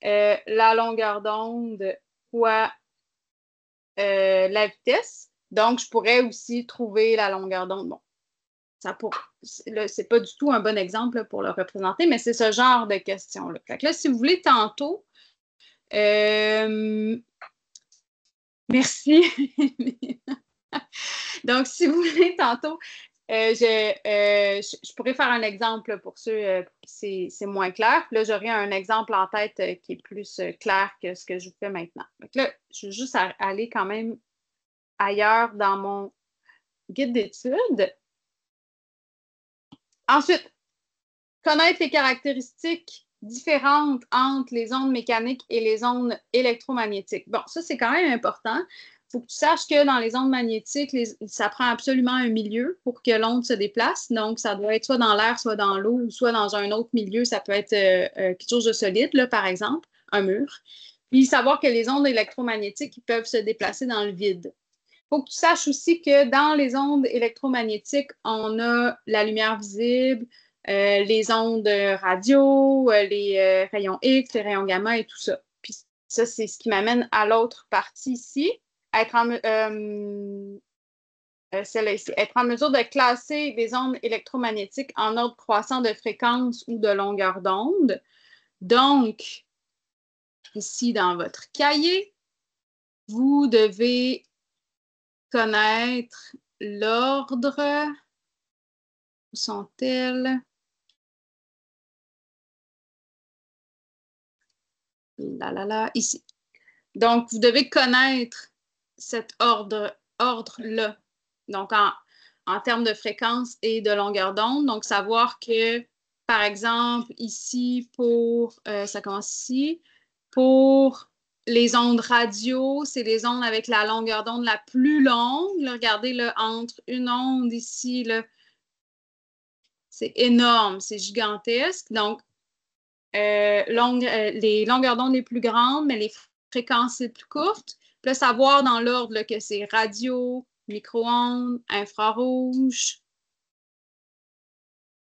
la longueur d'onde fois la vitesse. Donc, je pourrais aussi trouver la longueur d'onde. Bon, c'est pas du tout un bon exemple là, pour le représenter, mais c'est ce genre de questions-là. Fait que là, si vous voulez, tantôt, merci. Donc, si vous voulez, tantôt, je pourrais faire un exemple pour ceux qui c'est moins clair. Puis là, j'aurai un exemple en tête qui est plus clair que ce que je vous fais maintenant. Donc là, je vais juste aller quand même ailleurs dans mon guide d'études. Ensuite, connaître les caractéristiques différentes entre les ondes mécaniques et les ondes électromagnétiques. Bon, ça, c'est quand même important. Il faut que tu saches que dans les ondes magnétiques, ça prend absolument un milieu pour que l'onde se déplace. Donc, ça doit être soit dans l'air, soit dans l'eau, ou soit dans un autre milieu. Ça peut être quelque chose de solide, là, par exemple, un mur. Puis, savoir que les ondes électromagnétiques ils peuvent se déplacer dans le vide. Il faut que tu saches aussi que dans les ondes électromagnétiques, on a la lumière visible, les ondes radio, les rayons X, les rayons gamma et tout ça. Puis ça, c'est ce qui m'amène à l'autre partie ici, être celle-là ici, être en mesure de classer des ondes électromagnétiques en ordre croissant de fréquence ou de longueur d'onde. Donc, ici, dans votre cahier, vous devez connaître l'ordre. Où sont-elles? Ici. Donc, vous devez connaître cet ordre-là. Donc, en termes de fréquence et de longueur d'onde. Donc, savoir que, par exemple, ici, ça commence ici, pour les ondes radio, c'est les ondes avec la longueur d'onde la plus longue. Là, regardez, là, entre une onde ici, là, c'est énorme, c'est gigantesque. Donc, les longueurs d'onde les plus grandes, mais les fréquences les plus courtes. Puis là, savoir dans l'ordre que c'est radio, micro-ondes, infrarouge,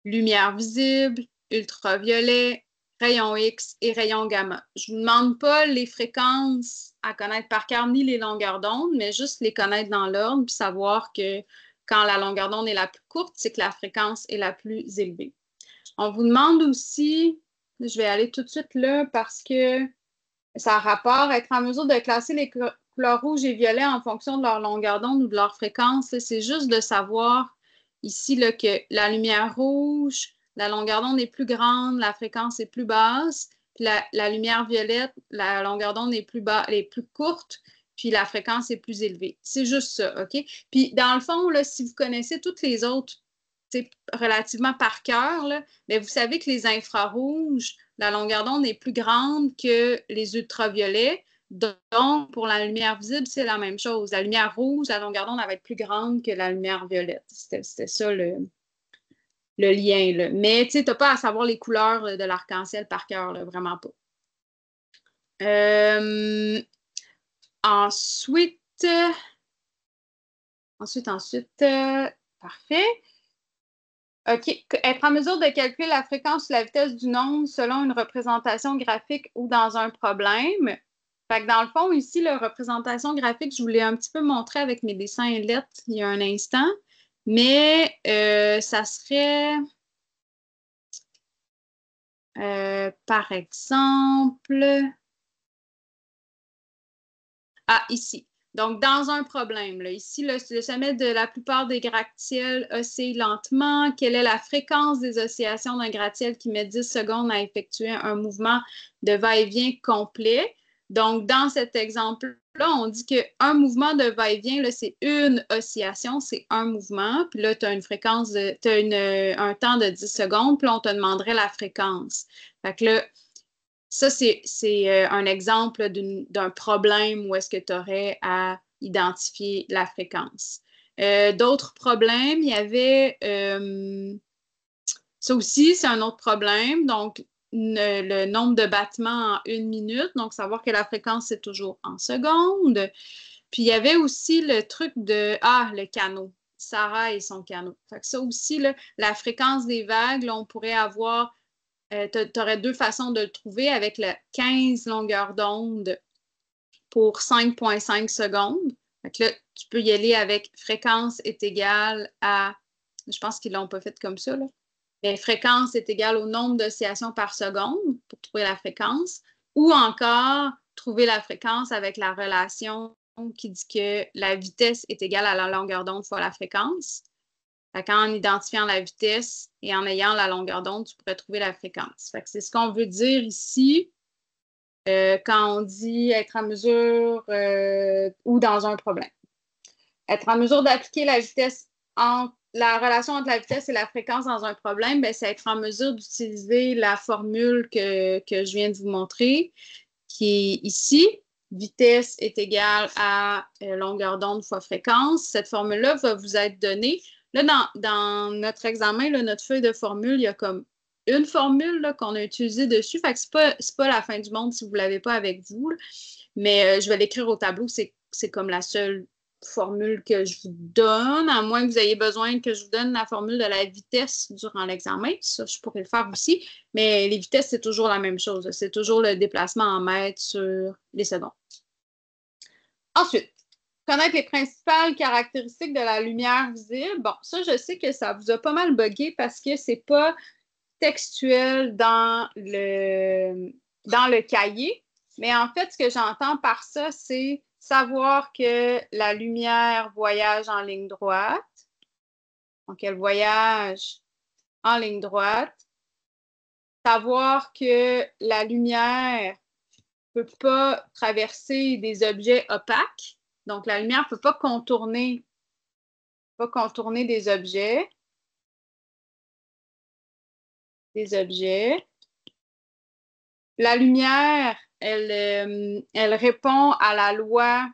lumière visible, ultraviolet, rayons X et rayons gamma. Je ne vous demande pas les fréquences à connaître par cœur ni les longueurs d'onde, mais juste les connaître dans l'ordre puis savoir que quand la longueur d'onde est la plus courte, c'est que la fréquence est la plus élevée. On vous demande aussi, je vais aller tout de suite là parce que ça a rapport, être en mesure de classer les couleurs rouges et violets en fonction de leur longueur d'onde ou de leur fréquence. C'est juste de savoir ici là, que la lumière rouge, la longueur d'onde est plus grande, la fréquence est plus basse, puis la lumière violette, la longueur d'onde est plus courte, puis la fréquence est plus élevée. C'est juste ça, OK? Puis dans le fond, là, si vous connaissez toutes les autres relativement par cœur, mais vous savez que les infrarouges, la longueur d'onde est plus grande que les ultraviolets. Donc, pour la lumière visible, c'est la même chose. La lumière rouge, la longueur d'onde va être plus grande que la lumière violette. C'était ça le lien. Là. Mais tu n'as pas à savoir les couleurs de l'arc-en-ciel par cœur, vraiment pas. Ensuite, parfait. OK. Être en mesure de calculer la fréquence ou la vitesse d'une onde selon une représentation graphique ou dans un problème. Fait que dans le fond, ici, la représentation graphique, je vous l'ai un petit peu montré avec mes dessins et lettres il y a un instant. Mais ça serait, par exemple, ici. Donc, dans un problème, là, ici, le sommet de la plupart des gratte-ciels oscille lentement. Quelle est la fréquence des oscillations d'un gratte-ciel qui met 10 secondes à effectuer un mouvement de va-et-vient complet? Donc, dans cet exemple-là, on dit qu'un mouvement de va-et-vient, c'est une oscillation, c'est un mouvement. Puis là, tu as une fréquence, tu as un temps de 10 secondes, puis là, on te demanderait la fréquence. Fait que là, ça, c'est un exemple d'un problème où est-ce que tu aurais à identifier la fréquence. D'autres problèmes, il y avait ça aussi, c'est un autre problème. Donc, le nombre de battements en une minute. Donc, savoir que la fréquence, c'est toujours en secondes. Puis, il y avait aussi le truc le canot. Sarah et son canot. Fait que ça aussi, là, la fréquence des vagues, là, on pourrait avoir tu aurais deux façons de le trouver avec le 15 longueurs d'onde pour 5,5 secondes. Fait que là, tu peux y aller avec fréquence est égale à, je pense qu'ils ne l'ont pas fait comme ça, là. Mais fréquence est égale au nombre d'oscillations par seconde pour trouver la fréquence, ou encore trouver la fréquence avec la relation qui dit que la vitesse est égale à la longueur d'onde fois la fréquence. Fait qu'en identifiant la vitesse et en ayant la longueur d'onde, tu pourrais trouver la fréquence. Fait que c'est ce qu'on veut dire ici quand on dit être en mesure ou dans un problème. Être en mesure d'appliquer la vitesse la relation entre la vitesse et la fréquence dans un problème, c'est être en mesure d'utiliser la formule que je viens de vous montrer, qui est ici. Vitesse est égale à longueur d'onde fois fréquence. Cette formule-là va vous être donnée. Là, dans notre examen, là, notre feuille de formule, il y a comme une formule qu'on a utilisée dessus. Fait que c'est pas la fin du monde si vous ne l'avez pas avec vous. Là. Mais je vais l'écrire au tableau. C'est comme la seule formule que je vous donne, à moins que vous ayez besoin que je vous donne la formule de la vitesse durant l'examen. Ça, je pourrais le faire aussi. Mais les vitesses, c'est toujours la même chose. C'est toujours le déplacement en mètres sur les secondes. Ensuite, connaître les principales caractéristiques de la lumière visible. Bon, ça, je sais que ça vous a pas mal buggé parce que c'est pas textuel dans le cahier. Mais en fait, ce que j'entends par ça, c'est savoir que la lumière voyage en ligne droite. Donc, elle voyage en ligne droite. Savoir que la lumière ne peut pas traverser des objets opaques. Donc, la lumière ne peut pas contourner des objets. La lumière, elle répond à la loi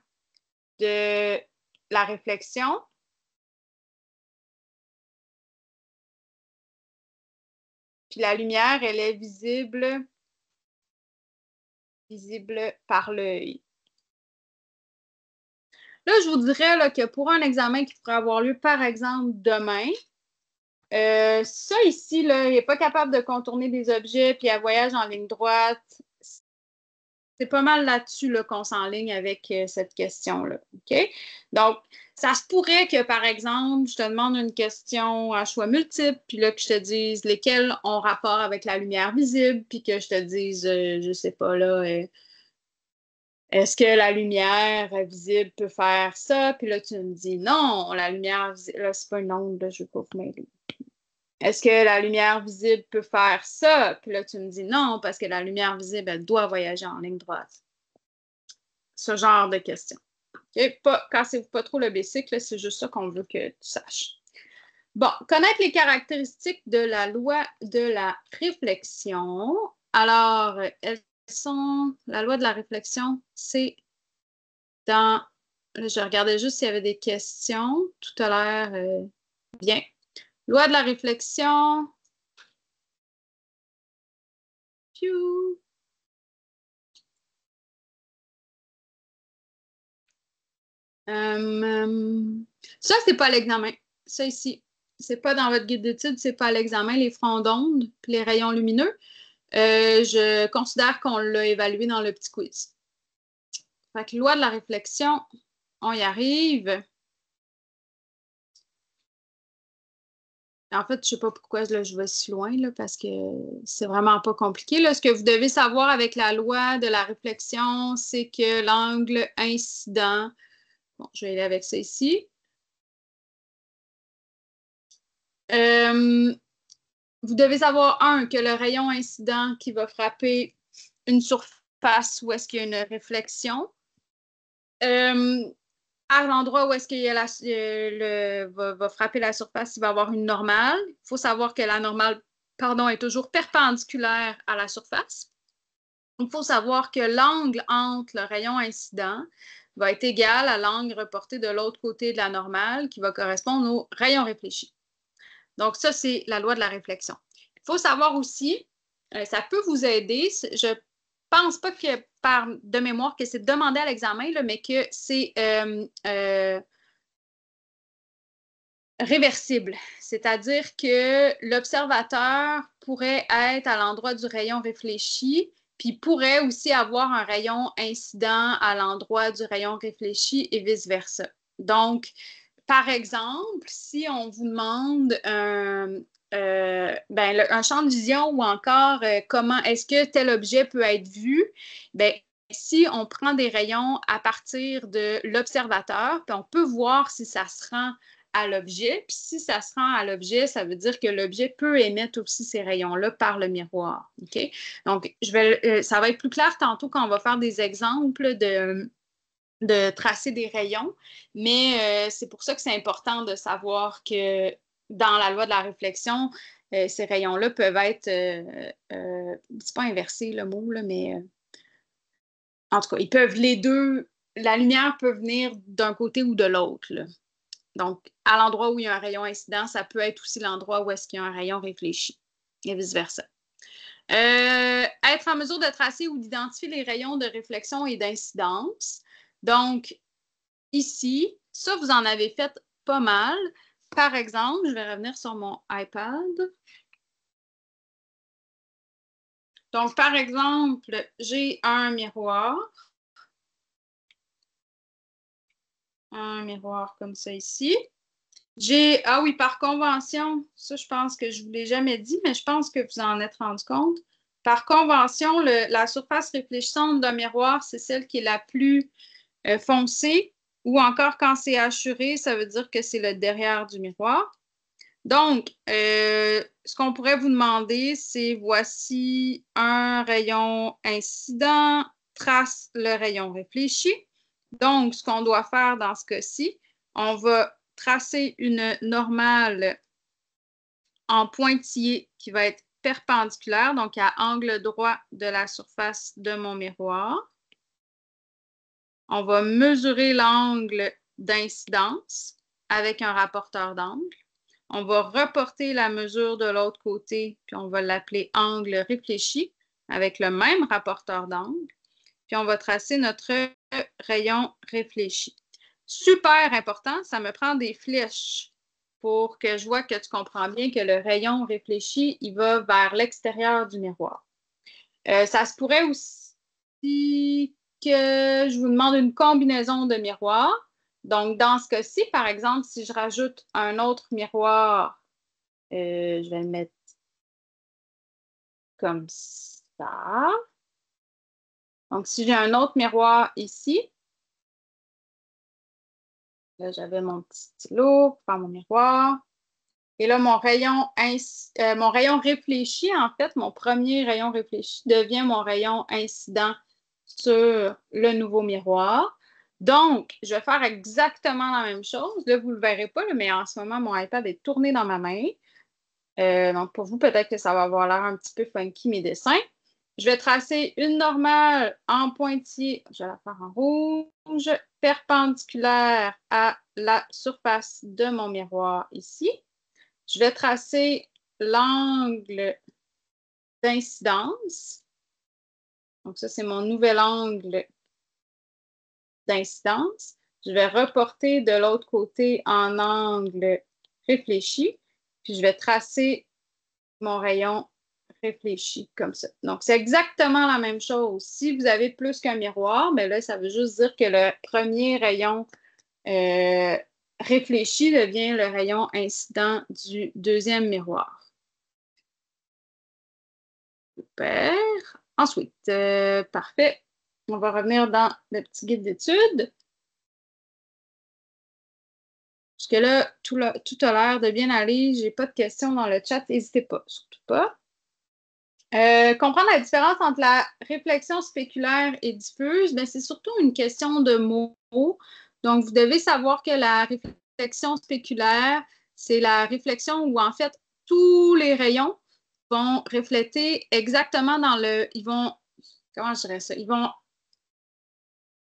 de la réflexion. Puis la lumière, elle est visible par l'œil. Là, je vous dirais là, que pour un examen qui pourrait avoir lieu, par exemple, demain, ça ici, là, il n'est pas capable de contourner des objets, puis elle voyage en ligne droite. C'est pas mal là-dessus là, qu'on s'enligne avec cette question-là. OK? Donc, ça se pourrait que, par exemple, je te demande une question à choix multiple, puis là, que je te dise lesquelles ont rapport avec la lumière visible, puis que je te dise, je sais pas, là, est-ce que la lumière visible peut faire ça? Puis là, tu me dis non, la lumière visible, là, c'est pas une onde, là, je vais pas vous mêler. Est-ce que la lumière visible peut faire ça? Puis là, tu me dis non, parce que la lumière visible, elle doit voyager en ligne droite. Ce genre de questions. Okay? Cassez-vous pas trop le bicycle, c'est juste ça qu'on veut que tu saches. Bon, connaître les caractéristiques de la loi de la réflexion. Alors, elles sont, la loi de la réflexion, c'est dans, je regardais juste s'il y avait des questions, tout a l'air bien. Loi de la réflexion. Piou. Ça, c'est pas l'examen. Ça ici, c'est pas dans votre guide d'études, c'est pas l'examen, les fronts d'onde puis les rayons lumineux. Je considère qu'on l'a évalué dans le petit quiz. Fait que loi de la réflexion, on y arrive. En fait, je sais pas pourquoi là, je vais si loin, là, parce que c'est vraiment pas compliqué. Là. Ce que vous devez savoir avec la loi de la réflexion, c'est que l'angle incident, bon, je vais aller avec ça ici. Vous devez savoir, que le rayon incident qui va frapper une surface où est-ce qu'il y a une réflexion, à l'endroit où est-ce qu'il y a va frapper la surface, il va avoir une normale. Il faut savoir que la normale, est toujours perpendiculaire à la surface. Il faut savoir que l'angle entre le rayon incident va être égal à l'angle reporté de l'autre côté de la normale qui va correspondre au rayon réfléchi. Donc, ça, c'est la loi de la réflexion. Il faut savoir aussi, ça peut vous aider, je pense pas que de mémoire que c'est demandé à l'examen, mais que c'est réversible, c'est-à-dire que l'observateur pourrait être à l'endroit du rayon réfléchi, puis pourrait aussi avoir un rayon incident à l'endroit du rayon réfléchi et vice-versa. Donc, par exemple, si on vous demande un champ de vision ou encore comment est-ce que tel objet peut être vu, bien, si on prend des rayons à partir de l'observateur, puis on peut voir si ça se rend à l'objet. Puis si ça se rend à l'objet, ça veut dire que l'objet peut émettre aussi ces rayons-là par le miroir. OK? Donc, ça va être plus clair tantôt quand on va faire des exemples de tracer des rayons, mais c'est pour ça que c'est important de savoir que dans la loi de la réflexion, ces rayons-là peuvent être, c'est pas inversé le mot, là, mais en tout cas, ils peuvent les deux, la lumière peut venir d'un côté ou de l'autre. Donc, à l'endroit où il y a un rayon incident, ça peut être aussi l'endroit où est-ce qu'il y a un rayon réfléchi et vice-versa. Être en mesure de tracer ou d'identifier les rayons de réflexion et d'incidence. Donc, ici, ça, vous en avez fait pas mal. Par exemple, je vais revenir sur mon iPad. Donc, par exemple, j'ai un miroir. Un miroir comme ça ici. Ah oui, par convention, ça, je pense que je ne vous l'ai jamais dit, mais je pense que vous en êtes rendu compte. Par convention, la surface réfléchissante d'un miroir, c'est celle qui est la plus foncée, ou encore quand c'est hachuré, ça veut dire que c'est le derrière du miroir. Donc, ce qu'on pourrait vous demander, c'est voici un rayon incident, trace le rayon réfléchi. Donc, ce qu'on doit faire dans ce cas-ci, on va tracer une normale en pointillé qui va être perpendiculaire, donc à angle droit de la surface de mon miroir. On va mesurer l'angle d'incidence avec un rapporteur d'angle. On va reporter la mesure de l'autre côté, puis on va l'appeler angle réfléchi avec le même rapporteur d'angle. Puis on va tracer notre rayon réfléchi. Super important, ça me prend des flèches pour que je vois que tu comprends bien que le rayon réfléchi, il va vers l'extérieur du miroir. Ça se pourrait aussi que je vous demande une combinaison de miroirs. Donc, dans ce cas-ci, par exemple, si je rajoute un autre miroir, je vais le mettre comme ça. Donc, si j'ai un autre miroir ici, là, j'avais mon petit stylo pour faire mon miroir. Et là, mon rayon réfléchi, en fait, mon premier rayon réfléchi devient mon rayon incident sur le nouveau miroir. Donc, je vais faire exactement la même chose. Là, vous ne le verrez pas, mais en ce moment, mon iPad est tourné dans ma main. Donc, pour vous, peut-être que ça va avoir l'air un petit peu funky, mes dessins. Je vais tracer une normale en pointillé. Je vais la faire en rouge, perpendiculaire à la surface de mon miroir ici. Je vais tracer l'angle d'incidence. Donc, ça, c'est mon nouvel angle d'incidence. Je vais reporter de l'autre côté en angle réfléchi. Puis, je vais tracer mon rayon réfléchi comme ça. Donc, c'est exactement la même chose. Si vous avez plus qu'un miroir, bien là, ça veut juste dire que le premier rayon réfléchi devient le rayon incident du deuxième miroir. Super. Ensuite, parfait. On va revenir dans le petit guide d'études. Jusque-là, tout a l'air de bien aller. Je n'ai pas de questions dans le chat. N'hésitez pas, surtout pas. Comprendre la différence entre la réflexion spéculaire et diffuse, mais c'est surtout une question de mots. Donc, vous devez savoir que la réflexion spéculaire, c'est la réflexion où, en fait, tous les rayons vont refléter exactement dans le... Comment je dirais ça? Ils vont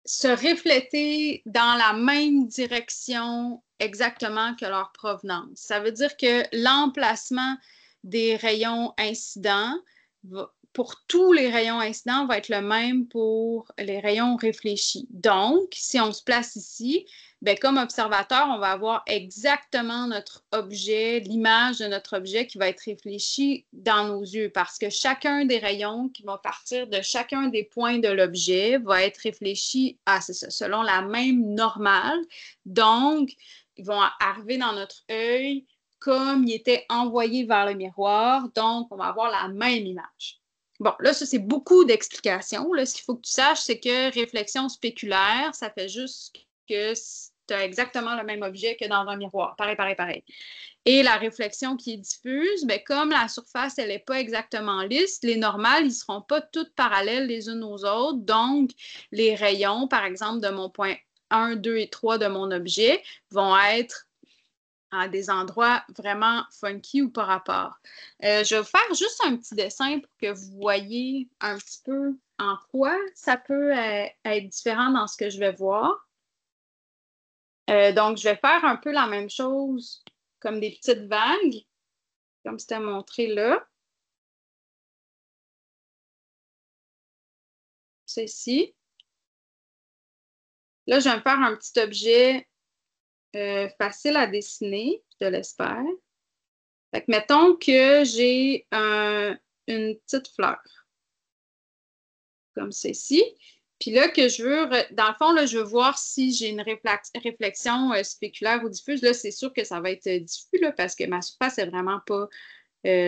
se refléter dans la même direction exactement que leur provenance. Ça veut dire que l'emplacement des rayons incidents pour tous les rayons incidents va être le même pour les rayons réfléchis. Donc, si on se place ici, bien, comme observateur, on va avoir exactement notre objet, l'image de notre objet qui va être réfléchie dans nos yeux parce que chacun des rayons qui vont partir de chacun des points de l'objet va être réfléchi c'est ça, selon la même normale. Donc, ils vont arriver dans notre œil comme ils étaient envoyés vers le miroir. Donc, on va avoir la même image. Bon, là, ça, c'est beaucoup d'explications. Ce qu'il faut que tu saches, c'est que réflexion spéculaire, ça fait juste que tu as exactement le même objet que dans un miroir. Pareil, pareil, pareil. Et la réflexion qui est diffuse, bien, comme la surface, elle n'est pas exactement lisse, les normales, ils ne seront pas toutes parallèles les unes aux autres. Donc, les rayons, par exemple, de mon point 1, 2 et 3 de mon objet vont être à des endroits vraiment funky ou par rapport. Je vais vous faire juste un petit dessin pour que vous voyez un petit peu en quoi ça peut être différent dans ce que je vais voir. Donc, je vais faire un peu la même chose comme des petites vagues, comme c'était montré là. Ceci. Là, je vais me faire un petit objet facile à dessiner, je l'espère. Fait que mettons que j'ai une petite fleur, comme ceci. Puis là, que je veux, dans le fond, là, je veux voir si j'ai une réflexion spéculaire ou diffuse. Là, c'est sûr que ça va être diffus là, parce que ma surface n'est vraiment pas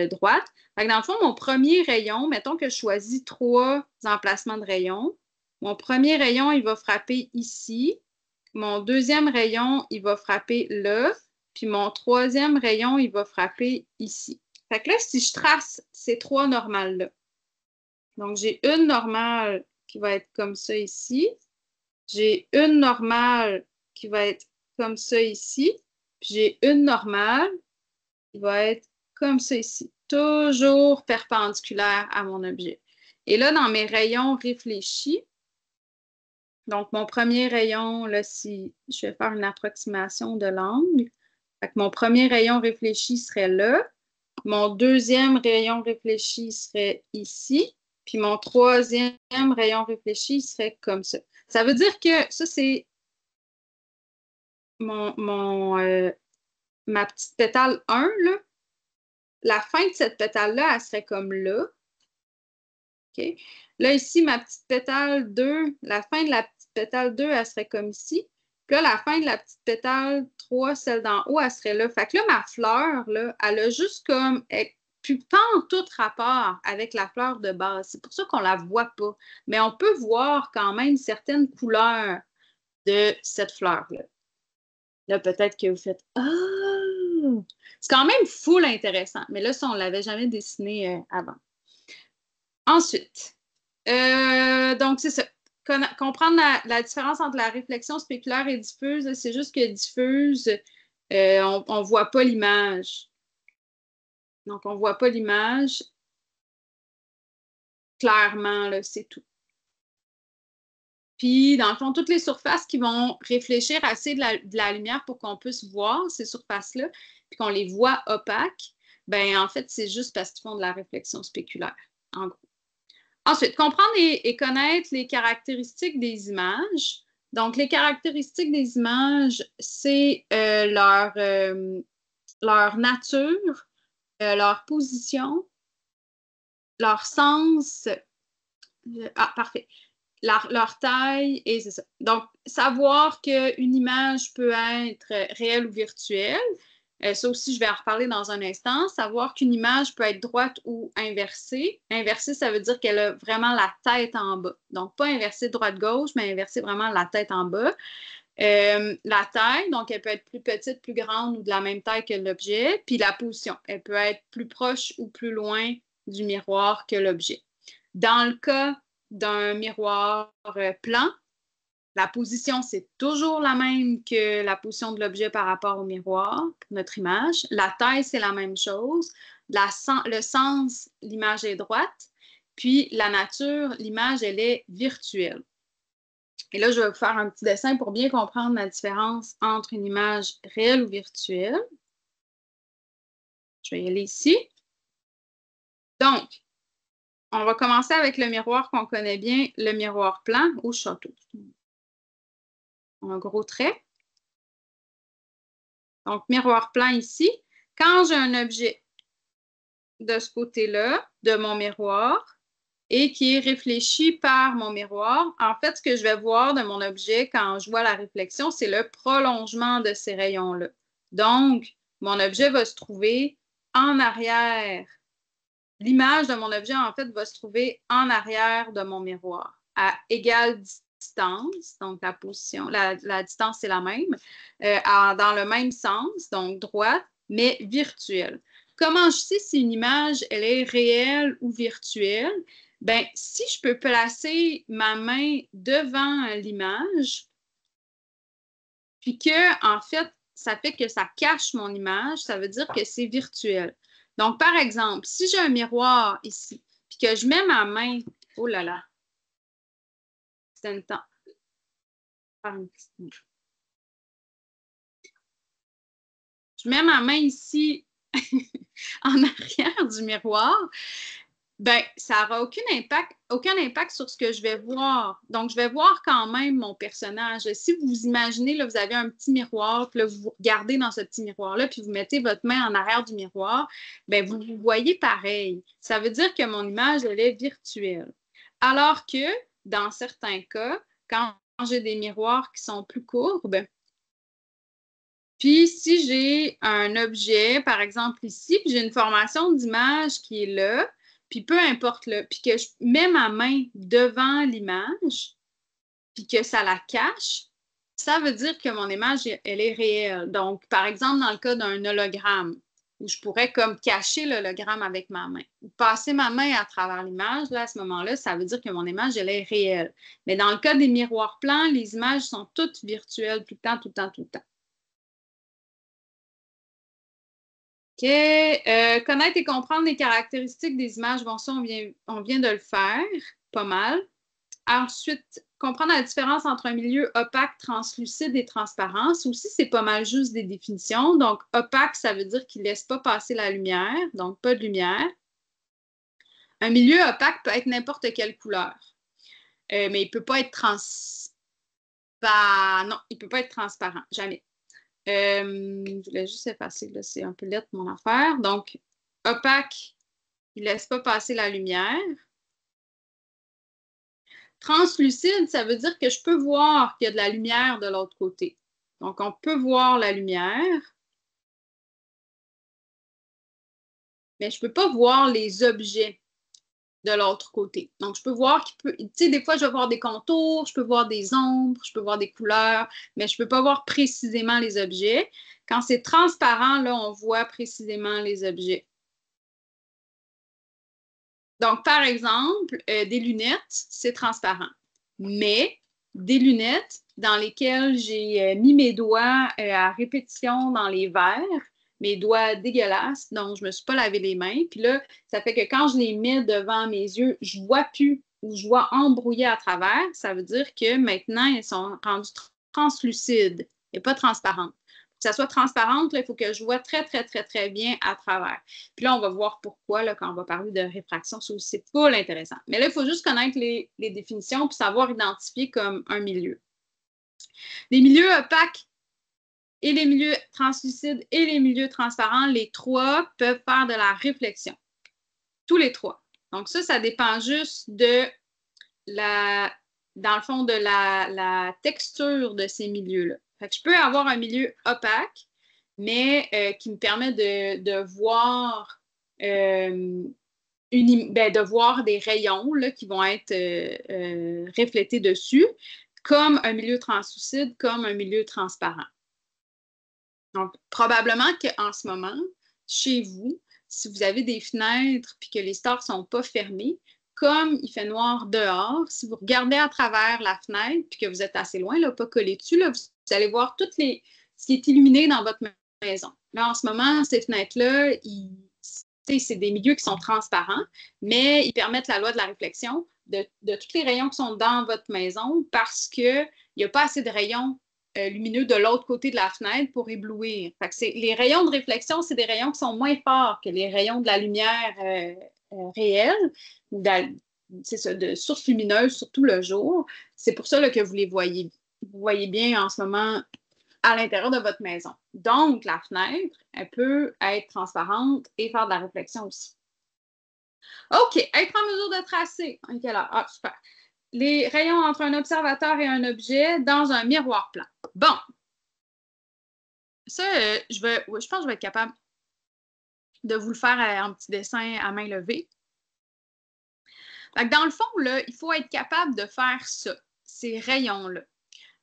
droite. Fait que dans le fond, mon premier rayon, mettons que je choisis 3 emplacements de rayons. Mon premier rayon, il va frapper ici. Mon deuxième rayon, il va frapper là. Puis mon troisième rayon, il va frapper ici. Fait que là, si je trace ces 3 normales-là, donc j'ai une normale qui va être comme ça ici. J'ai une normale qui va être comme ça ici. Puis j'ai une normale qui va être comme ça ici. Toujours perpendiculaire à mon objet. Et là, dans mes rayons réfléchis, donc mon premier rayon, là, si je vais faire une approximation de l'angle, mon premier rayon réfléchi serait là. Mon deuxième rayon réfléchi serait ici. Puis mon troisième rayon réfléchi serait comme ça. Ça veut dire que ça, c'est ma petite pétale 1, là. La fin de cette pétale-là, elle serait comme là. OK? Là, ici, ma petite pétale 2, la fin de la petite pétale 2, elle serait comme ici. Puis là, la fin de la petite pétale 3, celle d'en haut, elle serait là. Fait que là, ma fleur, là, elle a juste comme puis pas en tout rapport avec la fleur de base. C'est pour ça qu'on ne la voit pas. Mais on peut voir quand même certaines couleurs de cette fleur-là. Là, peut-être que vous faites « Ah! » C'est quand même full intéressant. Mais là, ça, on ne l'avait jamais dessiné avant. Ensuite, donc c'est ça. Comprendre la différence entre la réflexion spéculaire et diffuse, c'est juste que diffuse, on ne voit pas l'image. Donc, on ne voit pas l'image clairement, c'est tout. Puis, dans le fond, toutes les surfaces qui vont réfléchir assez de la lumière pour qu'on puisse voir ces surfaces-là, puis qu'on les voit opaques, ben en fait, c'est juste parce qu'ils font de la réflexion spéculaire, en gros. Ensuite, comprendre et connaître les caractéristiques des images. Donc, les caractéristiques des images, c'est leur nature, leur position, leur sens. Parfait. Leur taille, et c'est ça. Donc, savoir qu'une image peut être réelle ou virtuelle. Ça aussi, je vais en reparler dans un instant. Savoir qu'une image peut être droite ou inversée. Inversée, ça veut dire qu'elle a vraiment la tête en bas. Donc, pas inversée droite-gauche, mais inversée vraiment la tête en bas. La taille, donc elle peut être plus petite, plus grande ou de la même taille que l'objet. Puis la position, elle peut être plus proche ou plus loin du miroir que l'objet. Dans le cas d'un miroir plan, la position, c'est toujours la même que la position de l'objet par rapport au miroir, pour notre image. La taille, c'est la même chose. Le sens, l'image est droite. Puis la nature, l'image, elle est virtuelle. Et là, je vais vous faire un petit dessin pour bien comprendre la différence entre une image réelle ou virtuelle. Je vais y aller ici. Donc, On va commencer avec le miroir qu'on connaît bien, le miroir plan au château. Un gros trait. Donc, miroir plan ici. Quand j'ai un objet de ce côté-là, de mon miroir, et qui est réfléchi par mon miroir, en fait, ce que je vais voir de mon objet quand je vois la réflexion, c'est le prolongement de ces rayons-là. Donc, mon objet va se trouver en arrière. L'image de mon objet, en fait, va se trouver en arrière de mon miroir, à égale distance, donc la position, la distance c'est la même, dans le même sens, donc droite, mais virtuelle. Comment je sais si une image, elle est réelle ou virtuelle? Ben, si je peux placer ma main devant l'image, puis que, en fait, ça fait que ça cache mon image, ça veut dire que c'est virtuel. Donc, par exemple, si j'ai un miroir ici, puis que je mets ma main, oh là là, c'est un temps. Je mets ma main ici en arrière du miroir, ben, ça n'aura aucun impact sur ce que je vais voir. Donc, je vais voir quand même mon personnage. Si vous imaginez, là, vous avez un petit miroir, puis là, vous regardez dans ce petit miroir-là, puis vous mettez votre main en arrière du miroir, ben, vous vous voyez pareil. Ça veut dire que mon image, elle est virtuelle. Alors que, dans certains cas, quand j'ai des miroirs qui sont plus courbes, puis si j'ai un objet, par exemple ici, puis j'ai une formation d'image qui est là, puis peu importe là, puis que je mets ma main devant l'image, puis que ça la cache, ça veut dire que mon image, elle est réelle. Donc, par exemple, dans le cas d'un hologramme, où je pourrais comme cacher l'hologramme avec ma main, ou passer ma main à travers l'image, là, à ce moment-là, ça veut dire que mon image, elle est réelle. Mais dans le cas des miroirs plans, les images sont toutes virtuelles tout le temps, tout le temps, tout le temps. OK. Connaître et comprendre les caractéristiques des images, bon, ça, on vient de le faire, pas mal. Ensuite, comprendre la différence entre un milieu opaque, translucide et transparent. Ça aussi, c'est pas mal juste des définitions. Donc, opaque, ça veut dire qu'il ne laisse pas passer la lumière, donc pas de lumière. Un milieu opaque peut être n'importe quelle couleur, mais il ne peut pas être transparent. Non, il ne peut pas être transparent, jamais. Je voulais juste effacer, là, c'est un peu lettre mon affaire. Donc, opaque, il ne laisse pas passer la lumière. Translucide, ça veut dire que je peux voir qu'il y a de la lumière de l'autre côté. Donc, on peut voir la lumière, mais je ne peux pas voir les objets de l'autre côté. Donc, je peux voir qu'il peut, tu sais, des fois, je vais voir des contours, je peux voir des ombres, je peux voir des couleurs, mais je ne peux pas voir précisément les objets. Quand c'est transparent, là, on voit précisément les objets. Donc, par exemple, des lunettes, c'est transparent. Mais des lunettes dans lesquelles j'ai mis mes doigts à répétition dans les verres, mes doigts dégueulasses, donc je ne me suis pas lavé les mains. Puis là, ça fait que quand je les mets devant mes yeux, je ne vois plus ou je vois embrouiller à travers. Ça veut dire que maintenant, elles sont rendues translucides et pas transparentes. Que ça soit transparente, là, il faut que je vois très, très, très, très bien à travers. Puis là, on va voir pourquoi là, quand on va parler de réfraction. C'est full intéressant. Mais là, il faut juste connaître les définitions puis savoir identifier comme un milieu. Les milieux opaques et les milieux translucides et les milieux transparents, les trois peuvent faire de la réflexion. Tous les trois. Donc ça dépend juste de dans le fond, de la texture de ces milieux-là. Fait que je peux avoir un milieu opaque, mais qui me permet de voir de voir des rayons là, qui vont être reflétés dessus, comme un milieu translucide, comme un milieu transparent. Donc, probablement qu'en ce moment, chez vous, si vous avez des fenêtres et que les stores ne sont pas fermés, comme il fait noir dehors, si vous regardez à travers la fenêtre et que vous êtes assez loin, là, pas collé dessus, là, vous allez voir ce qui est illuminé dans votre maison. Là, en ce moment, ces fenêtres-là, c'est des milieux qui sont transparents, mais ils permettent la loi de la réflexion de tous les rayons qui sont dans votre maison parce qu'il n'y a pas assez de rayons lumineux de l'autre côté de la fenêtre pour éblouir. Fait que les rayons de réflexion, c'est des rayons qui sont moins forts que les rayons de la lumière réelles, c'est ça, de sources lumineuses, surtout le jour. C'est pour ça là, que vous les voyez. Vous voyez bien en ce moment à l'intérieur de votre maison. Donc, la fenêtre, elle peut être transparente et faire de la réflexion aussi. OK, être en mesure de tracer. OK, là, ah, super. Les rayons entre un observateur et un objet dans un miroir plan. Bon. Ça, je pense que je vais être capable de vous le faire en petit dessin à main levée. Fait que dans le fond, là, il faut être capable de faire ça, ces rayons-là.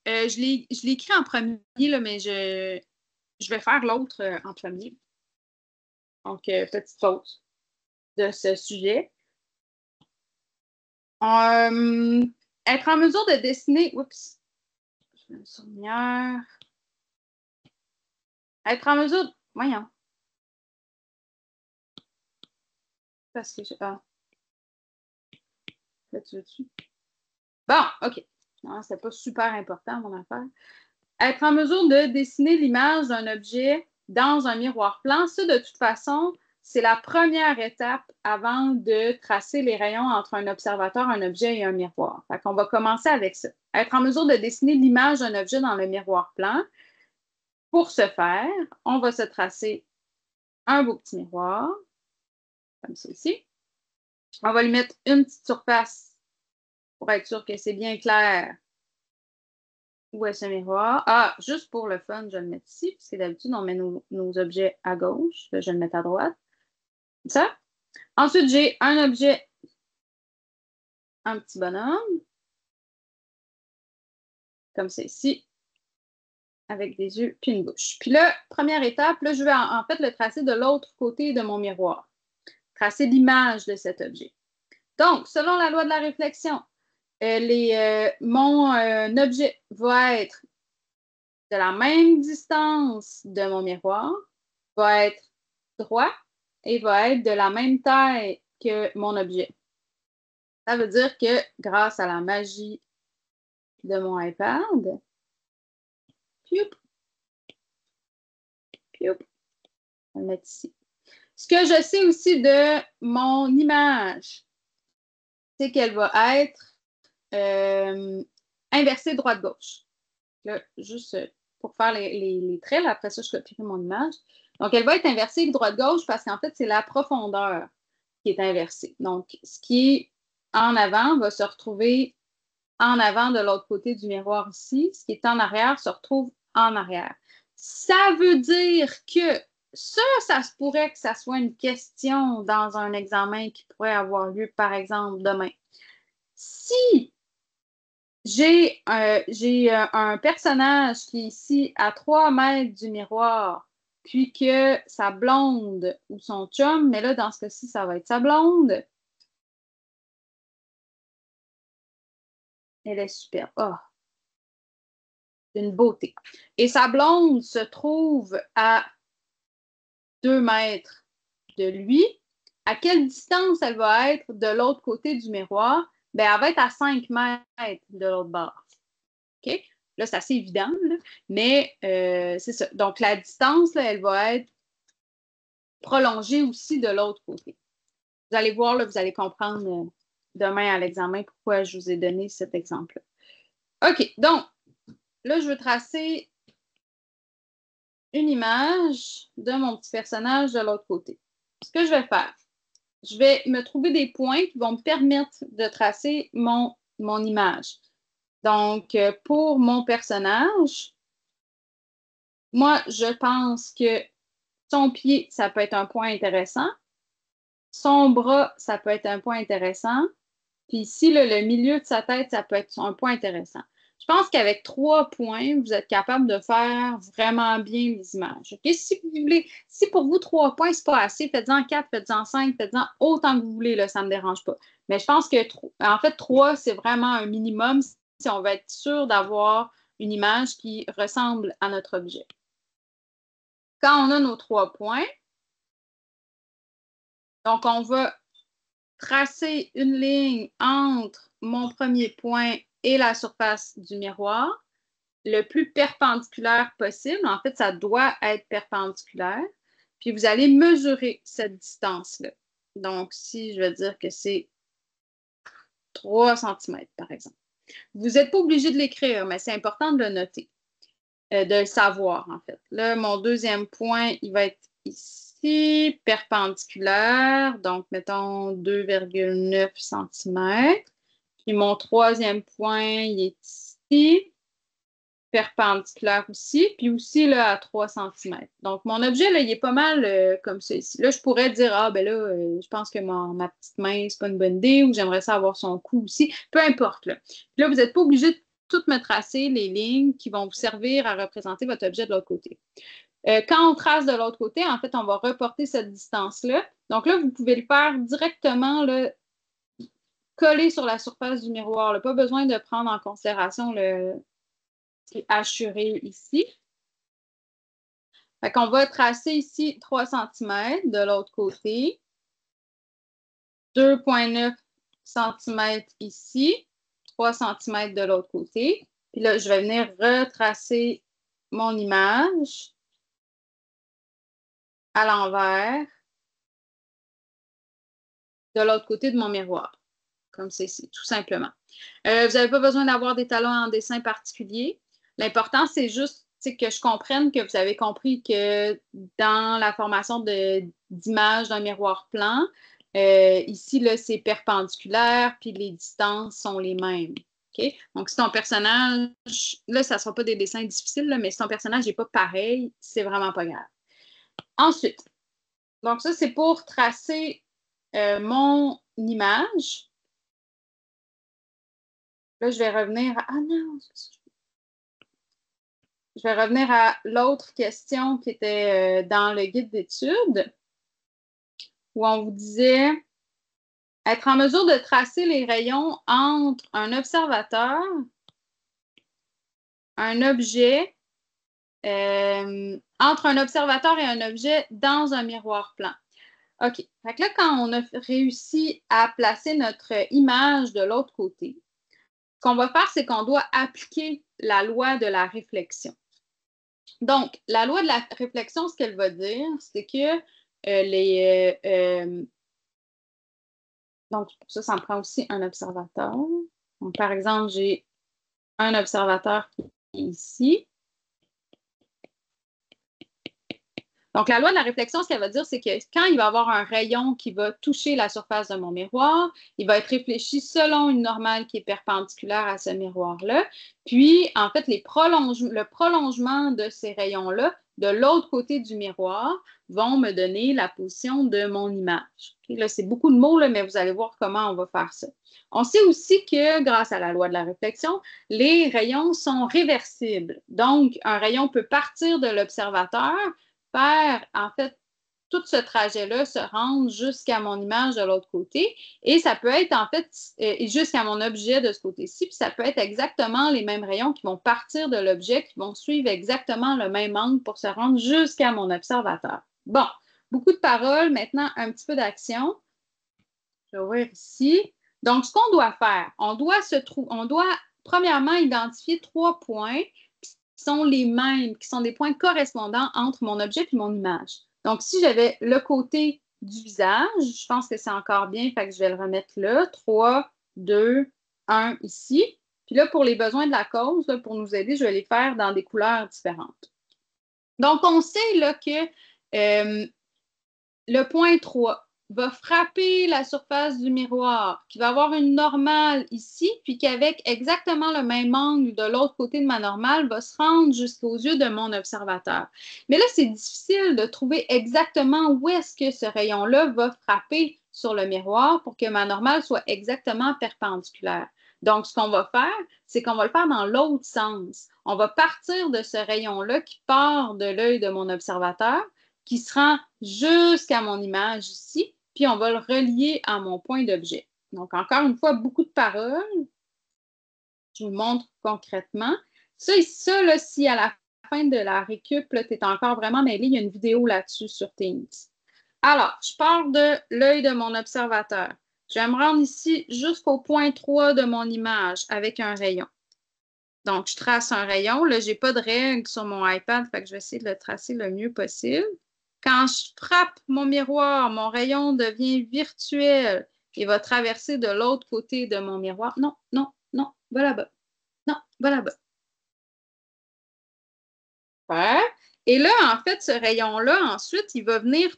Je l'ai écrit en premier, là, mais je vais faire l'autre en premier. Donc, petite pause de ce sujet. Être en mesure de dessiner. Oups. Je mets une surligneur. Être en mesure. Voyons. Parce que je. Ah. Là-dessus. Bon, OK. Non, c'est pas super important, mon affaire. Être en mesure de dessiner l'image d'un objet dans un miroir plan, ça, de toute façon, c'est la première étape avant de tracer les rayons entre un observateur, un objet et un miroir. Fait qu'on va commencer avec ça. Être en mesure de dessiner l'image d'un objet dans le miroir plan. Pour ce faire, on va se tracer un beau petit miroir, comme ceci. On va lui mettre une petite surface pour être sûr que c'est bien clair où est ce miroir. Ah, juste pour le fun, je vais le mettre ici, parce que d'habitude, on met nos objets à gauche. Là, je vais le mettre à droite. Ça. Ensuite, j'ai un objet, un petit bonhomme, comme ça ici, avec des yeux puis une bouche. Puis là, première étape, là, je vais en fait le tracer de l'autre côté de mon miroir. Tracer l'image de cet objet. Donc, selon la loi de la réflexion, mon objet va être de la même distance de mon miroir, va être droit et va être de la même taille que mon objet. Ça veut dire que grâce à la magie de mon iPad, pioup, pioup, on va le mettre ici. Ce que je sais aussi de mon image, c'est qu'elle va être inversée droite-gauche. Là, juste pour faire les traits, là, après ça, je copierai mon image. Donc, elle va être inversée droite-gauche parce qu'en fait, c'est la profondeur qui est inversée. Donc, ce qui est en avant va se retrouver en avant de l'autre côté du miroir ici. Ce qui est en arrière se retrouve en arrière. Ça veut dire que ça se pourrait que ça soit une question dans un examen qui pourrait avoir lieu, par exemple, demain. Si j'ai un personnage qui est ici à 3 mètres du miroir, puis que sa blonde ou son chum, mais là, dans ce cas-ci, ça va être sa blonde. Elle est superbe. Oh, une beauté. Et sa blonde se trouve à 2 mètres de lui. À quelle distance elle va être de l'autre côté du miroir? Bien, elle va être à 5 mètres de l'autre bord. OK? Là, c'est assez évident, là. Mais c'est ça. Donc, la distance, là, elle va être prolongée aussi de l'autre côté. Vous allez voir, là, vous allez comprendre demain à l'examen pourquoi je vous ai donné cet exemple-là. OK, donc, là, je veux tracer une image de mon petit personnage de l'autre côté. Ce que je vais faire, je vais me trouver des points qui vont me permettre de tracer mon image. Donc, pour mon personnage, moi, je pense que son pied, ça peut être un point intéressant. Son bras, ça peut être un point intéressant. Puis ici, là, le milieu de sa tête, ça peut être un point intéressant. Je pense qu'avec 3 points, vous êtes capable de faire vraiment bien les images. Okay? Si vous voulez, si pour vous 3 points, c'est pas assez, faites-en 4, faites-en 5, faites-en autant que vous voulez, là, ça ne me dérange pas. Mais je pense que en fait, 3, c'est vraiment un minimum si on veut être sûr d'avoir une image qui ressemble à notre objet. Quand on a nos 3 points, donc on va tracer une ligne entre mon premier point et la surface du miroir, le plus perpendiculaire possible. En fait, ça doit être perpendiculaire. Puis vous allez mesurer cette distance-là. Donc, si je vais dire que c'est 3 cm, par exemple. Vous n'êtes pas obligé de l'écrire, mais c'est important de le noter, de le savoir, en fait. Là, mon deuxième point, il va être ici, perpendiculaire. Donc, mettons 2,9 cm. Puis mon troisième point, il est ici, perpendiculaire aussi, puis aussi là, à 3 cm. Donc, mon objet, là, il est pas mal comme ça ici. Là, je pourrais dire, ah, ben là, je pense que ma petite main, c'est pas une bonne idée, ou j'aimerais ça avoir son cou aussi. Peu importe, là. Puis là, vous n'êtes pas obligé de tout me tracer les lignes qui vont vous servir à représenter votre objet de l'autre côté. Quand on trace de l'autre côté, en fait, on va reporter cette distance-là. Donc là, vous pouvez le faire directement, là, collé sur la surface du miroir. Là. Pas besoin de prendre en considération le hachuré ici. Fait qu'on va tracer ici 3 cm de l'autre côté, 2,9 cm ici, 3 cm de l'autre côté. Puis là, je vais venir retracer mon image à l'envers de l'autre côté de mon miroir, comme ceci, tout simplement. Vous n'avez pas besoin d'avoir des talons en dessin particulier. L'important, c'est juste que je comprenne que vous avez compris que dans la formation d'image d'un miroir plan, ici, c'est perpendiculaire, puis les distances sont les mêmes. Okay? Donc, si ton personnage, là, ça ne sera pas des dessins difficiles, là, mais si ton personnage n'est pas pareil, c'est vraiment pas grave. Ensuite, donc ça, c'est pour tracer mon image. Là, je vais revenir à... Ah non! Je vais revenir à l'autre question qui était dans le guide d'études, où on vous disait être en mesure de tracer les rayons entre un observateur, un objet, entre un observateur et un objet dans un miroir plan. OK. Fait que là, quand on a réussi à placer notre image de l'autre côté, ce qu'on va faire, c'est qu'on doit appliquer la loi de la réflexion. Donc, la loi de la réflexion, ce qu'elle va dire, c'est que donc, pour ça, ça me prend aussi un observateur. Donc, par exemple, j'ai un observateur qui est ici. Donc, la loi de la réflexion, ce qu'elle va dire, c'est que quand il va y avoir un rayon qui va toucher la surface de mon miroir, il va être réfléchi selon une normale qui est perpendiculaire à ce miroir-là. Puis, en fait, le prolongement de ces rayons-là, de l'autre côté du miroir, vont me donner la position de mon image. Okay? Là, c'est beaucoup de mots, là, mais vous allez voir comment on va faire ça. On sait aussi que, grâce à la loi de la réflexion, les rayons sont réversibles. Donc, un rayon peut partir de l'observateur, faire, en fait, tout ce trajet-là se rendre jusqu'à mon image de l'autre côté. Et ça peut être, en fait, jusqu'à mon objet de ce côté-ci. Puis ça peut être exactement les mêmes rayons qui vont partir de l'objet, qui vont suivre exactement le même angle pour se rendre jusqu'à mon observateur. Bon, beaucoup de paroles. Maintenant, un petit peu d'action. Je vais ouvrir ici. Donc, ce qu'on doit faire, on doit premièrement identifier 3 points qui sont les mêmes, qui sont des points correspondants entre mon objet et mon image. Donc, si j'avais le côté du visage, je pense que c'est encore bien, fait que je vais le remettre là. 3, 2, 1 ici. Puis là, pour les besoins de la cause, là, pour nous aider, je vais les faire dans des couleurs différentes. Donc, on sait là, que le point 3 va frapper la surface du miroir, qui va avoir une normale ici, puis qu'avec exactement le même angle de l'autre côté de ma normale, va se rendre jusqu'aux yeux de mon observateur. Mais là, c'est difficile de trouver exactement où est-ce que ce rayon-là va frapper sur le miroir pour que ma normale soit exactement perpendiculaire. Donc, ce qu'on va faire, c'est qu'on va le faire dans l'autre sens. On va partir de ce rayon-là qui part de l'œil de mon observateur, qui se rend jusqu'à mon image ici, puis on va le relier à mon point d'objet. Donc, encore une fois, beaucoup de paroles. Je vous montre concrètement. Ça, là, si à la fin de la récup, tu es encore vraiment mêlé, il y a une vidéo là-dessus sur Teams. Alors, je pars de l'œil de mon observateur. Je vais me rendre ici jusqu'au point 3 de mon image avec un rayon. Donc, je trace un rayon. Là, je n'ai pas de règle sur mon iPad, fait que je vais essayer de le tracer le mieux possible. Quand je frappe mon miroir, mon rayon devient virtuel et va traverser de l'autre côté de mon miroir. Non, non, non, va là-bas. Non, va là-bas. Super. Et là, en fait, ce rayon-là, ensuite, il va venir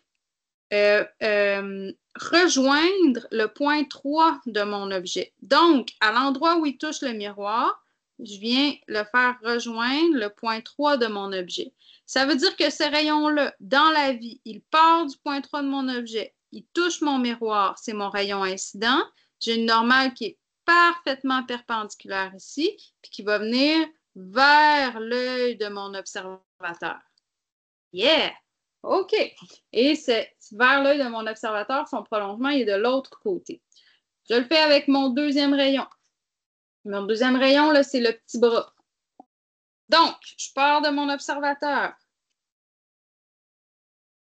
rejoindre le point 3 de mon objet. Donc, à l'endroit où il touche le miroir, je viens le faire rejoindre le point 3 de mon objet. Ça veut dire que ce rayon-là, dans la vie, il part du point 3 de mon objet, il touche mon miroir, c'est mon rayon incident. J'ai une normale qui est parfaitement perpendiculaire ici, puis qui va venir vers l'œil de mon observateur. Yeah! OK. Et c'est vers l'œil de mon observateur, son prolongement est de l'autre côté. Je le fais avec mon deuxième rayon. Mon deuxième rayon, là, c'est le petit bras. Donc, je pars de mon observateur.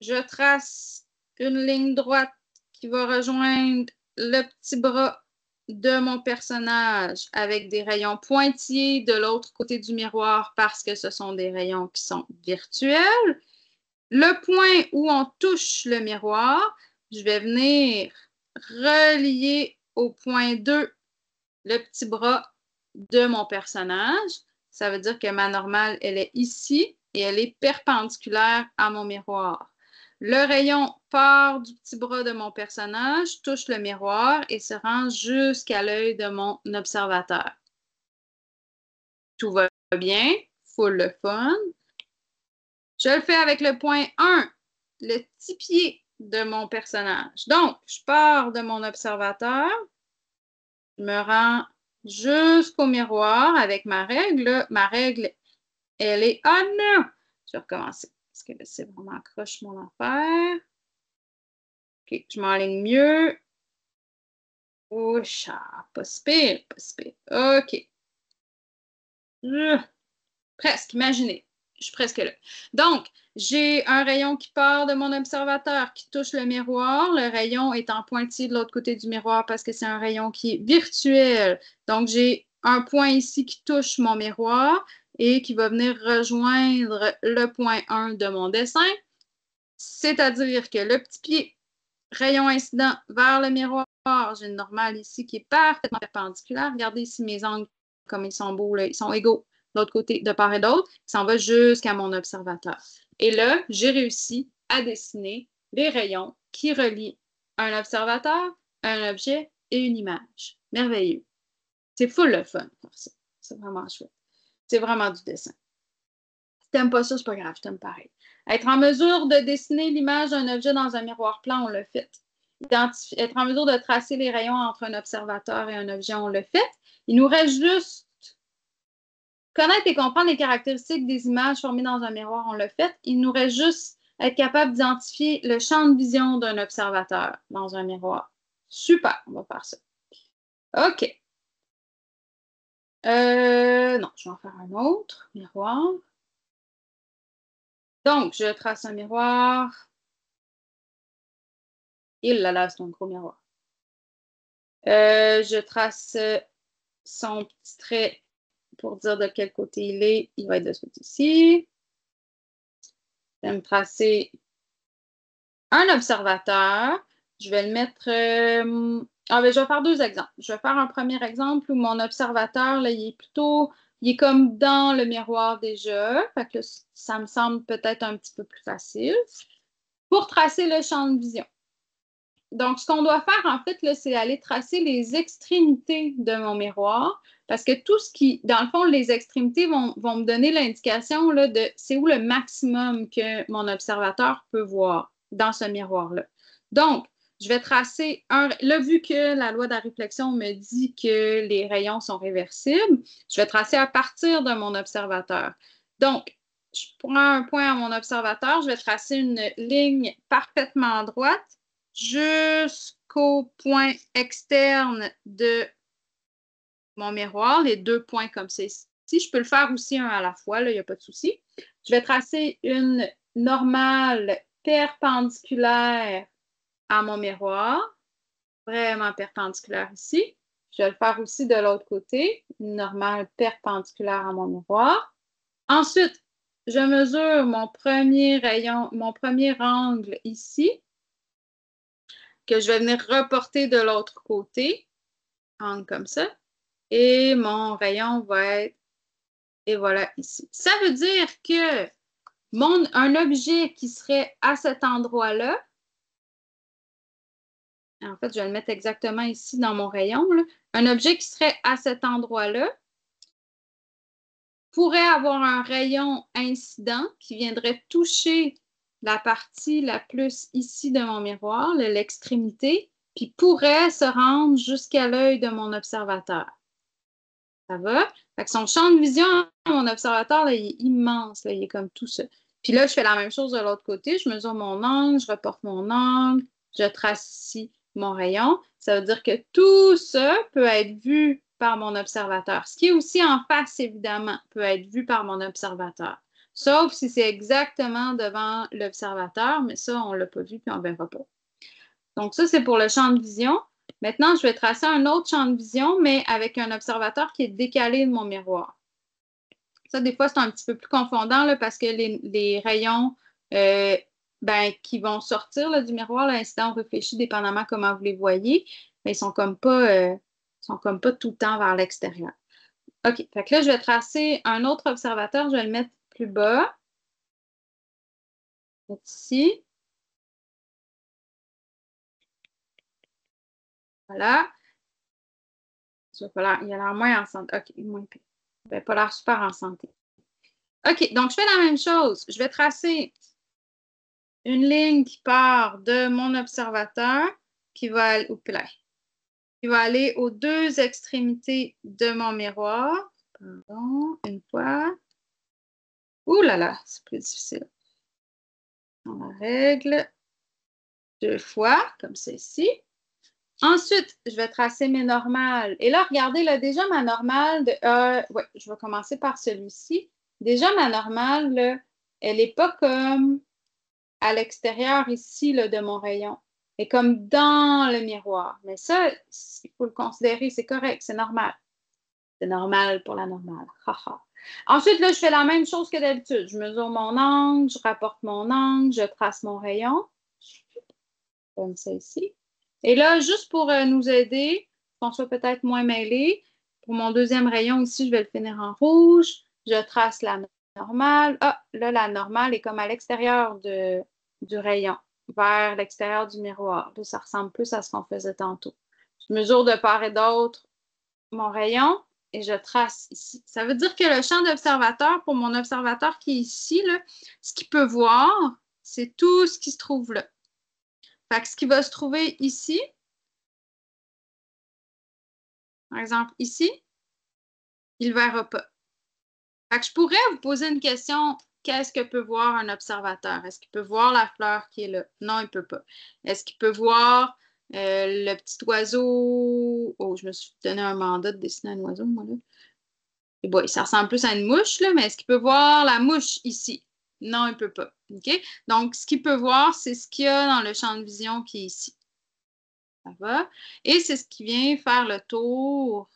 Je trace une ligne droite qui va rejoindre le petit bras de mon personnage avec des rayons pointillés de l'autre côté du miroir parce que ce sont des rayons qui sont virtuels. Le point où on touche le miroir, je vais venir relier au point 2 le petit bras de mon personnage. Ça veut dire que ma normale, elle est ici et elle est perpendiculaire à mon miroir. Le rayon part du petit bras de mon personnage, touche le miroir et se rend jusqu'à l'œil de mon observateur. Tout va bien, full le fun. Je le fais avec le point 1, le petit pied de mon personnage. Donc, je pars de mon observateur, je me rends jusqu'au miroir avec ma règle. Ma règle, elle est... Ah non! Je vais recommencer parce que là, c'est vraiment accroche mon affaire. OK, je m'enligne mieux. Oh, pas si pire, pas si pire. OK. Presque, imaginez. Je suis presque là. Donc, j'ai un rayon qui part de mon observateur qui touche le miroir. Le rayon est en pointillé de l'autre côté du miroir parce que c'est un rayon qui est virtuel. Donc, j'ai un point ici qui touche mon miroir et qui va venir rejoindre le point 1 de mon dessin. C'est-à-dire que le petit pied, rayon incident vers le miroir, j'ai une normale ici qui est parfaitement perpendiculaire. Regardez ici mes angles comme ils sont beaux, là. Ils sont égaux de l'autre côté, de part et d'autre. Ça en va jusqu'à mon observateur. Et là, j'ai réussi à dessiner les rayons qui relient un observateur, un objet et une image. Merveilleux. C'est full le fun pour ça. C'est vraiment chouette. C'est vraiment du dessin. Si t'aimes pas ça, c'est pas grave, je t'aime pareil. Être en mesure de dessiner l'image d'un objet dans un miroir plan, on l'a fait. Être en mesure de tracer les rayons entre un observateur et un objet, on l'a fait. Il nous reste juste connaître et comprendre les caractéristiques des images formées dans un miroir, on l'a fait. Il nous reste juste être capable d'identifier le champ de vision d'un observateur dans un miroir. Super, on va faire ça. OK. Non, je vais en faire un autre miroir. Donc, je trace un miroir. Il là, c'est un gros miroir. Je trace son petit trait pour dire de quel côté il est. Il va être de ce côté-ci. Je vais me tracer un observateur. Je vais le mettre... je vais faire deux exemples. Je vais faire un premier exemple où mon observateur, là, il est plutôt... Il est comme dans le miroir déjà. Fait que là, ça me semble peut-être un petit peu plus facile. Pour tracer le champ de vision. Donc, ce qu'on doit faire, en fait, c'est aller tracer les extrémités de mon miroir, parce que tout ce qui, dans le fond, les extrémités vont me donner l'indication de c'est où le maximum que mon observateur peut voir dans ce miroir-là. Donc, je vais tracer là, vu que la loi de la réflexion me dit que les rayons sont réversibles, je vais tracer à partir de mon observateur. Donc, je prends un point à mon observateur, je vais tracer une ligne parfaitement droite jusqu'au point externe de mon miroir, les deux points comme c'est ici. Je peux le faire aussi un à la fois, il n'y a pas de souci. Je vais tracer une normale perpendiculaire à mon miroir, vraiment perpendiculaire ici. Je vais le faire aussi de l'autre côté, une normale perpendiculaire à mon miroir. Ensuite, je mesure mon premier rayon, mon premier angle ici, que je vais venir reporter de l'autre côté, angle comme ça, et mon rayon va être, et voilà, ici. Ça veut dire que un objet qui serait à cet endroit-là, en fait, je vais le mettre exactement ici dans mon rayon, là. Un objet qui serait à cet endroit-là pourrait avoir un rayon incident qui viendrait toucher la partie la plus ici de mon miroir, l'extrémité, puis pourrait se rendre jusqu'à l'œil de mon observateur. Ça va? Fait que son champ de vision, mon observateur, là, il est immense, là, il est comme tout ça. Puis là, je fais la même chose de l'autre côté. Je mesure mon angle, je reporte mon angle, je trace ici mon rayon. Ça veut dire que tout ça peut être vu par mon observateur. Ce qui est aussi en face, évidemment, peut être vu par mon observateur. Sauf si c'est exactement devant l'observateur, mais ça, on ne l'a pas vu, puis on ne verra pas. Donc ça, c'est pour le champ de vision. Maintenant, je vais tracer un autre champ de vision, mais avec un observateur qui est décalé de mon miroir. Ça, des fois, c'est un petit peu plus confondant là, parce que les rayons qui vont sortir là, du miroir, l'incident réfléchit dépendamment comment vous les voyez, mais ils sont comme pas tout le temps vers l'extérieur. OK, fait que là, je vais tracer un autre observateur, je vais le mettre plus bas. Ici. Voilà. Il a l'air moins en santé. OK, moins pire. Il n'a pas l'air super en santé. OK, donc je fais la même chose. Je vais tracer une ligne qui part de mon observateur qui va aller aux deux extrémités de mon miroir. Pardon, une fois. Ouh là là, c'est plus difficile. On la règle. Deux fois, comme ceci. Ensuite, je vais tracer mes normales. Et là, regardez, là, déjà ma normale ouais, je vais commencer par celui-ci. Déjà, ma normale, là, elle n'est pas comme à l'extérieur ici là, de mon rayon. Elle est comme dans le miroir. Mais ça, il faut le considérer, c'est correct, c'est normal. C'est normal pour la normale. Ensuite, là, je fais la même chose que d'habitude. Je mesure mon angle, je rapporte mon angle, je trace mon rayon. Comme ça ici. Et là, juste pour nous aider, qu'on soit peut-être moins mêlés, pour mon deuxième rayon ici, je vais le finir en rouge. Je trace la normale. Ah, là, la normale est comme à l'extérieur du rayon, vers l'extérieur du miroir. Là, ça ressemble plus à ce qu'on faisait tantôt. Je mesure de part et d'autre mon rayon et je trace ici. Ça veut dire que le champ d'observateur, pour mon observateur qui est ici, là, ce qu'il peut voir, c'est tout ce qui se trouve là. Fait que ce qui va se trouver ici, par exemple ici, il ne verra pas. Fait que je pourrais vous poser une question, qu'est-ce que peut voir un observateur? Est-ce qu'il peut voir la fleur qui est là? Non, il ne peut pas. Est-ce qu'il peut voir le petit oiseau? Oh, je me suis donné un mandat de dessiner un oiseau, moi, là. Et bon, ça ressemble plus à une mouche, là, mais est-ce qu'il peut voir la mouche ici? Non, il ne peut pas. OK? Donc, ce qu'il peut voir, c'est ce qu'il y a dans le champ de vision qui est ici. Ça va? Et c'est ce qui vient faire le tour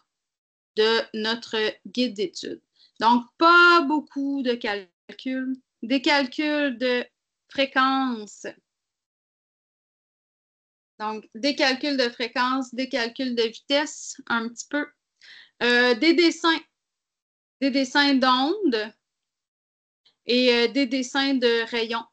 de notre guide d'études. Donc, pas beaucoup de calculs, des calculs de fréquence. Donc, des calculs de fréquence, des calculs de vitesse, un petit peu. Des dessins d'ondes et des dessins de rayons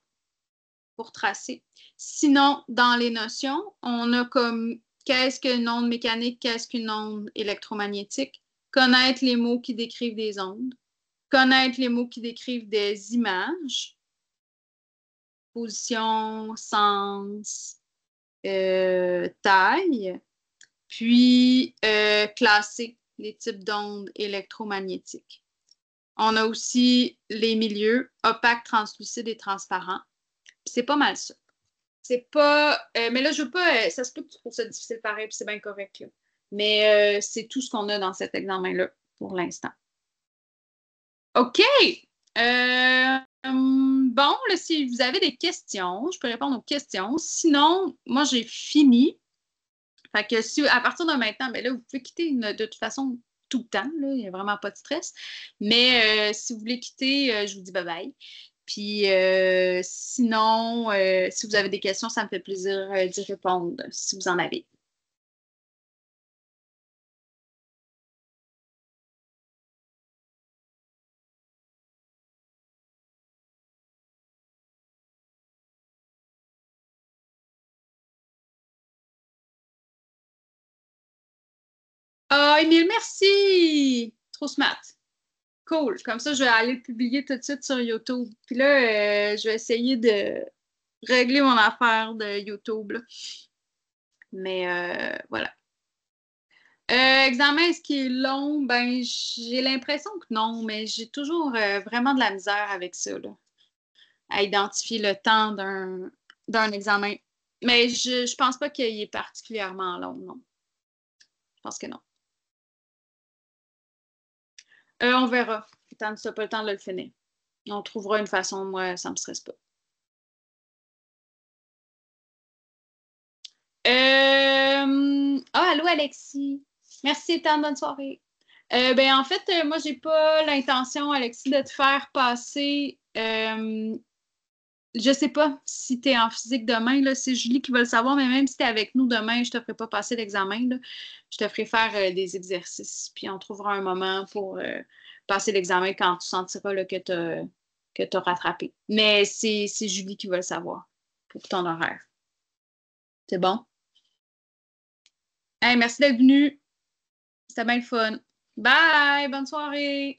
pour tracer. Sinon, dans les notions, on a comme qu'est-ce qu'une onde mécanique, qu'est-ce qu'une onde électromagnétique, connaître les mots qui décrivent des ondes, connaître les mots qui décrivent des images, position, sens, taille, puis classer les types d'ondes électromagnétiques. On a aussi les milieux opaques, translucides et transparents. C'est pas mal ça. C'est pas. Mais là, je veux pas. Ça se peut que tu trouves ça difficile pareil, puis c'est bien correct. Là. Mais c'est tout ce qu'on a dans cet examen-là pour l'instant. OK. Bon, là, si vous avez des questions, je peux répondre aux questions. Sinon, moi, j'ai fini. Fait que si à partir de maintenant, ben là, vous pouvez quitter de toute façon tout le temps, là. Il n'y a vraiment pas de stress. Mais si vous voulez quitter, je vous dis bye-bye. Puis sinon, si vous avez des questions, ça me fait plaisir d'y répondre, si vous en avez. Ah, Émile, merci! Trop smart. Cool. Comme ça, je vais aller le publier tout de suite sur YouTube. Puis là, je vais essayer de régler mon affaire de YouTube, là. Mais voilà. Examen, est-ce qu'il est long? Ben, j'ai l'impression que non, mais j'ai toujours vraiment de la misère avec ça, là, à identifier le temps d'un examen. Mais je pense pas qu'il est particulièrement long, non. Je pense que non. On verra. Tant que tu n'as pas le temps de le finir. On trouvera une façon, moi, ça me stresse pas. Ah, allô, Alexis. Merci, Ethan. Bonne soirée. Ben, en fait, moi, j'ai pas l'intention, Alexis, de te faire passer. Je sais pas si tu es en physique demain, là. C'est Julie qui va le savoir, mais même si tu es avec nous demain, je te ferai pas passer l'examen, là. Je te ferai faire des exercices, puis on trouvera un moment pour passer l'examen quand tu sentiras là, que tu rattrapé. Mais c'est Julie qui va le savoir pour ton horaire. C'est bon? Hey, merci d'être venu. C'était bien le fun. Bye! Bonne soirée!